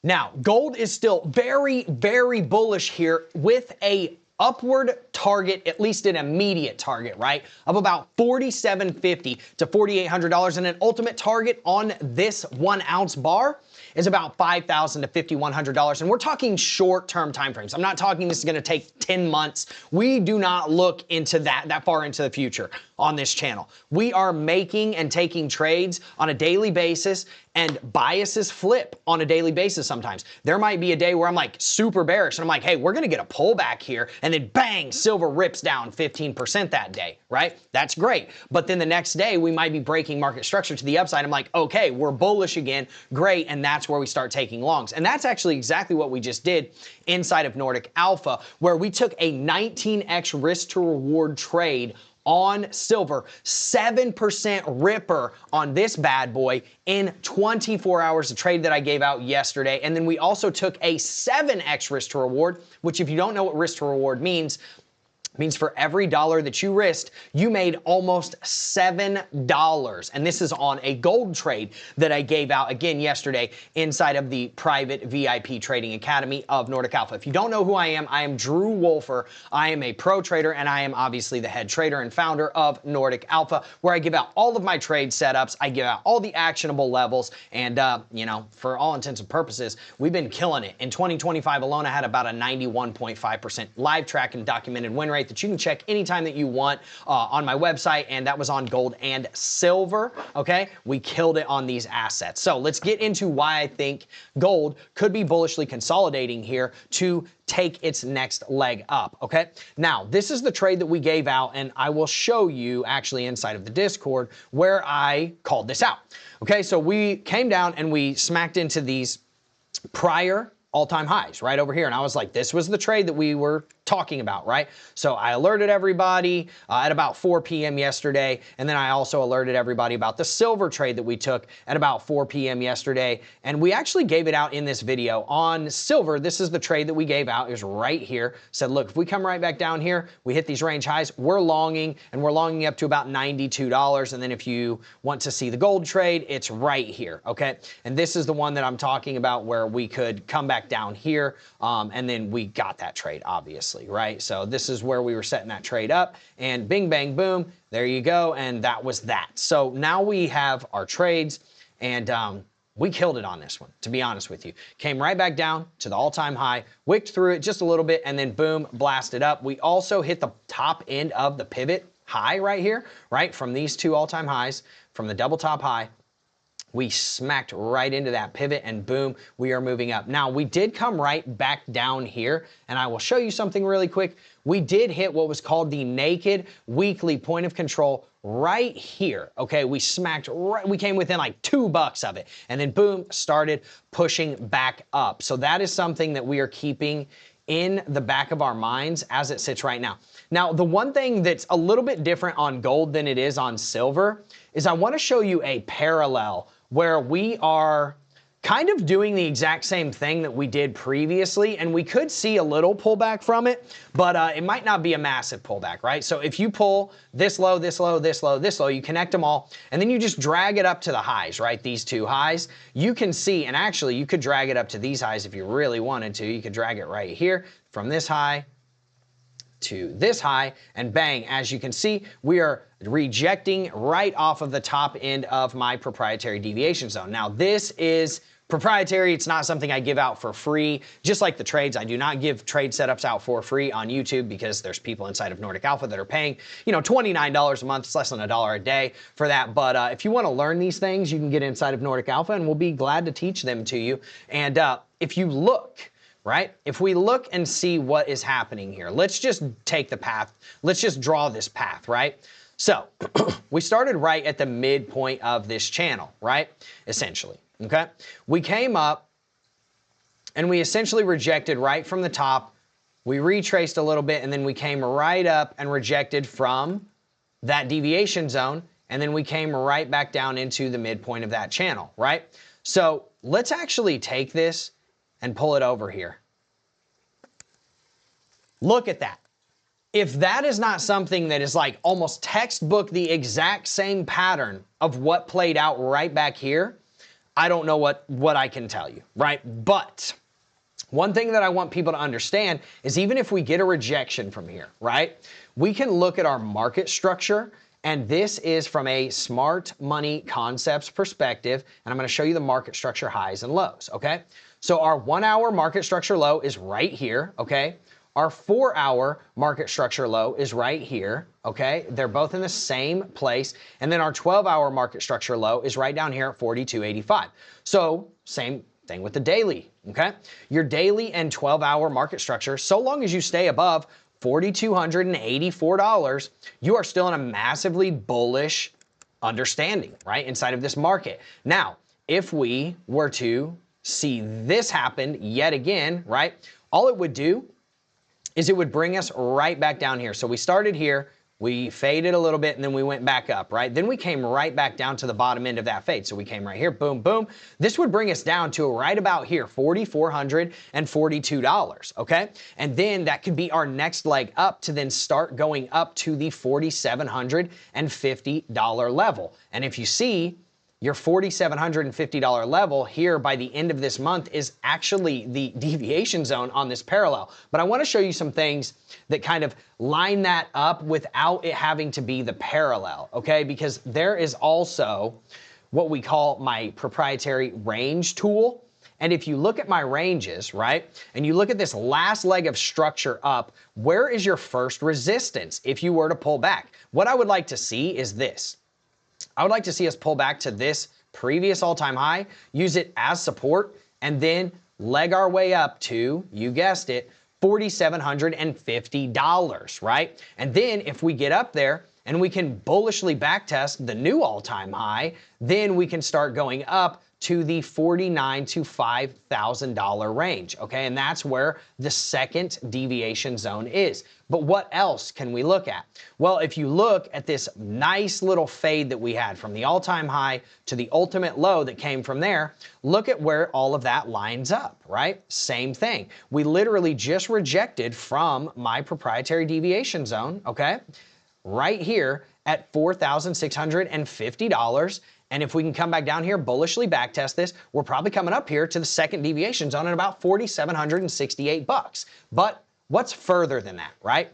Now, gold is still very, very bullish here with a upward target, at least an immediate target, right, of about $4,750 to $4,800, and an ultimate target on this 1 ounce bar is about $5,000 to $5,100. And we're talking short-term timeframes. I'm not talking this is going to take 10 months. We do not look into that far into the future on this channel. We are making and taking trades on a daily basis, and biases flip on a daily basis sometimes. There might be a day where I'm like super bearish and I'm like, hey, we're going to get a pullback here, and then bang, silver rips down 15% that day, right? That's great. But then the next day we might be breaking market structure to the upside. I'm like, okay, we're bullish again. Great. And that's where we start taking longs. And that's actually exactly what we just did inside of Nordic Alpha, where we took a 19x risk to reward trade on silver, 7% ripper on this bad boy in 24 hours, a trade that I gave out yesterday. And then we also took a 7x risk to reward, which, if you don't know what risk to reward means for every dollar that you risked, you made almost $7. And this is on a gold trade that I gave out again yesterday inside of the private VIP Trading Academy of Nordic Alpha. If you don't know who I am Drew Wolfer. I am a pro trader, and I am obviously the head trader and founder of Nordic Alpha, where I give out all of my trade setups. I give out all the actionable levels, and you know, for all intents and purposes, we've been killing it. In 2025 alone, I had about a 91.5% live track and documented win rate that you can check anytime that you want on my website, and that was on gold and silver. Okay, we killed it on these assets. So let's get into why I think gold could be bullishly consolidating here to take its next leg up. Okay, now this is the trade that we gave out, and I will show you actually inside of the Discord where I called this out. Okay, so we came down and we smacked into these prior all-time highs right over here, and I was like, this was the trade that we were talking about, right? So I alerted everybody at about 4 p.m. yesterday, and then I also alerted everybody about the silver trade that we took at about 4 p.m. yesterday, and we actually gave it out in this video. On silver, this is the trade that we gave out. It was right here. Said, look, if we come right back down here, we hit these range highs, we're longing, and we're longing up to about $92, and then if you want to see the gold trade, it's right here, okay? And this is the one that I'm talking about where we could come back down here, and then we got that trade, obviously, right? So this is where we were setting that trade up, and bing, bang, boom, there you go, and that was that. So now we have our trades, and we killed it on this one, to be honest with you. Came right back down to the all-time high, wicked through it just a little bit, and then boom, blasted up. We also hit the top end of the pivot high right here, right? From these two all-time highs, from the double top high, we smacked right into that pivot, and boom, we are moving up. Now, we did come right back down here, and I will show you something really quick. We did hit what was called the naked weekly point of control right here, okay? We smacked right, we came within like $2 of it, and then boom, started pushing back up. So that is something that we are keeping in the back of our minds as it sits right now. Now, the one thing that's a little bit different on gold than it is on silver is I want to show you a parallel where we are kind of doing the exact same thing that we did previously, and we could see a little pullback from it, but it might not be a massive pullback, right? So if you pull this low, this low, this low, this low, you connect them all, and then you just drag it up to the highs, right? These two highs, you can see, and actually you could drag it up to these highs if you really wanted to. You could drag it right here from this high to this high, and bang, as you can see, we are rejecting right off of the top end of my proprietary deviation zone. Now, this is proprietary. It's not something I give out for free. Just like the trades, I do not give trade setups out for free on YouTube because there's people inside of Nordic Alpha that are paying, you know, $29 a month. It's less than $1 a day for that. But if you want to learn these things, you can get inside of Nordic Alpha, and we'll be glad to teach them to you. And if you look, right? If we look and see what is happening here, let's just take the path. Let's just draw this path, right? So we started right at the midpoint of this channel, right? Essentially, okay? We came up and we essentially rejected right from the top. We retraced a little bit, and then we came right up and rejected from that deviation zone, and then we came right back down into the midpoint of that channel, right? So let's actually take this and pull it over here. Look at that. If that is not something that is like almost textbook the exact same pattern of what played out right back here, I don't know what I can tell you, right? But one thing that I want people to understand is even if we get a rejection from here, right, we can look at our market structure, and this is from a smart money concepts perspective, and I'm going to show you the market structure highs and lows, okay? So our 1 hour market structure low is right here, okay? Our 4 hour market structure low is right here, okay? They're both in the same place. And then our 12-hour market structure low is right down here at 42.85. So same thing with the daily, okay? Your daily and 12-hour market structure, so long as you stay above $4,284, you are still in a massively bullish understanding, right, inside of this market. Now, if we were to see this happen yet again, right, all it would do is it would bring us right back down here. So we started here, we faded a little bit, and then we went back up, right? Then we came right back down to the bottom end of that fade. So we came right here, boom, boom. This would bring us down to right about here, $4,442, okay? And then that could be our next leg up to then start going up to the $4,750 level. And if you see, your $4,750 level here by the end of this month is actually the deviation zone on this parallel. But I want to show you some things that kind of line that up without it having to be the parallel, okay? Because there is also what we call my proprietary range tool. And if you look at my ranges, right, and you look at this last leg of structure up, where is your first resistance if you were to pull back? What I would like to see is this. I would like to see us pull back to this previous all-time high, use it as support, and then leg our way up to, you guessed it, $4,750, right? And then if we get up there and we can bullishly backtest the new all-time high, then we can start going up to the $49,000 to $5,000 range, okay? And that's where the second deviation zone is. But what else can we look at? Well, if you look at this nice little fade that we had from the all-time high to the ultimate low that came from there, look at where all of that lines up, right? Same thing. We literally just rejected from my proprietary deviation zone, okay? Right here at $4,650. And if we can come back down here, bullishly backtest this, we're probably coming up here to the second deviation zone at about $4,768. But what's further than that, right?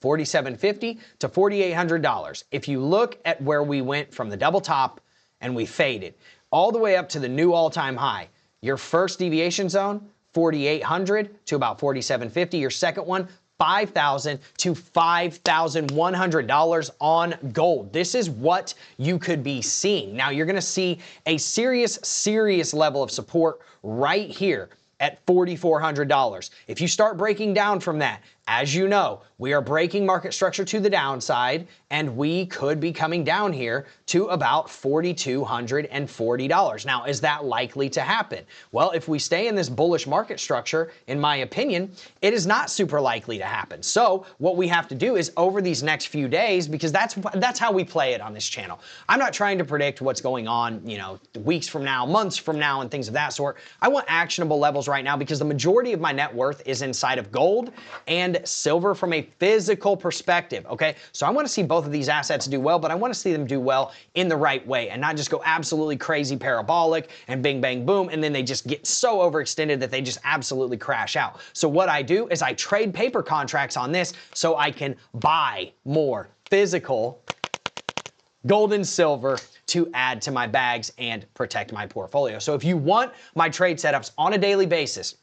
$4,750 to $4,800. If you look at where we went from the double top and we faded all the way up to the new all-time high, your first deviation zone, $4,800 to about $4,750. Your second one, $5,000 to $5,100 on gold. This is what you could be seeing. Now you're going to see a serious level of support right here at $4,400. If you start breaking down from that, as you know, we are breaking market structure to the downside, and we could be coming down here to about $4,240. Now, is that likely to happen? Well, if we stay in this bullish market structure, in my opinion, it is not super likely to happen. So what we have to do is over these next few days, because that's how we play it on this channel. I'm not trying to predict what's going on, you know, weeks from now, months from now, and things of that sort. I want actionable levels right now because the majority of my net worth is inside of gold and silver from a physical perspective, okay? So I want to see both of these assets do well, but I want to see them do well in the right way and not just go absolutely crazy parabolic and bing, bang, boom, and then they just get so overextended that they just absolutely crash out. So what I do is I trade paper contracts on this so I can buy more physical gold and silver to add to my bags and protect my portfolio. So if you want my trade setups on a daily basis,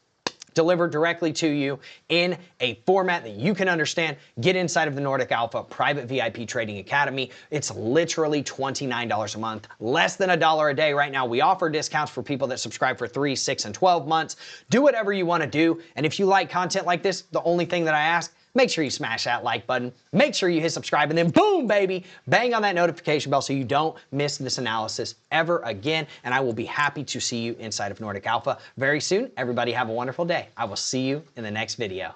delivered directly to you in a format that you can understand, get inside of the NORDIC Alpha Private VIP Trading Academy. It's literally $29 a month, less than $1 a day right now. We offer discounts for people that subscribe for 3, 6, and 12 months. Do whatever you want to do. And if you like content like this, the only thing that I ask, make sure you smash that like button, make sure you hit subscribe, and then boom, baby, bang on that notification bell so you don't miss this analysis ever again. And I will be happy to see you inside of NORDIC Alpha very soon. Everybody have a wonderful day. I will see you in the next video.